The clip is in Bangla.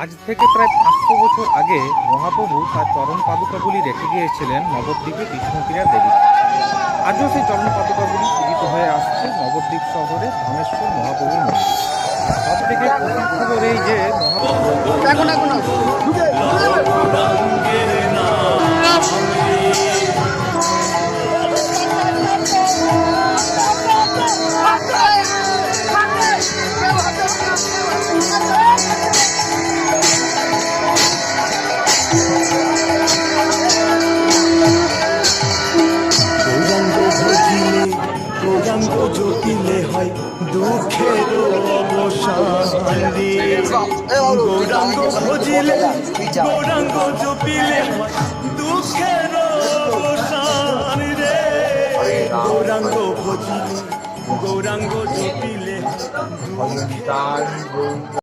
আজ থেকে প্রায় 500 বছর আগে মহাপ্রভু তার চরণ পাদুকাগুলি রেখে গিয়েছিলেন নবদ্বীপে বিষ্ণুপ্রিয়া দেবী। আজও সেই চরণ পাদুকাগুলি পূজিত হয়ে আসছে নবদ্বীপ শহরে ধনেশ্বর মহাপ্রভুর মন্দির। সব থেকে প্রধান খবর এই যে গৌরাঙ্গ জটিলে হয় দুঃখের অবসান রে। গৌরাঙ্গ ভজিলে গৌরাঙ্গ জপিলে দুঃখের অবসান রে। গৌরাঙ্গ ভজিলে গৌরাঙ্গ জপিলে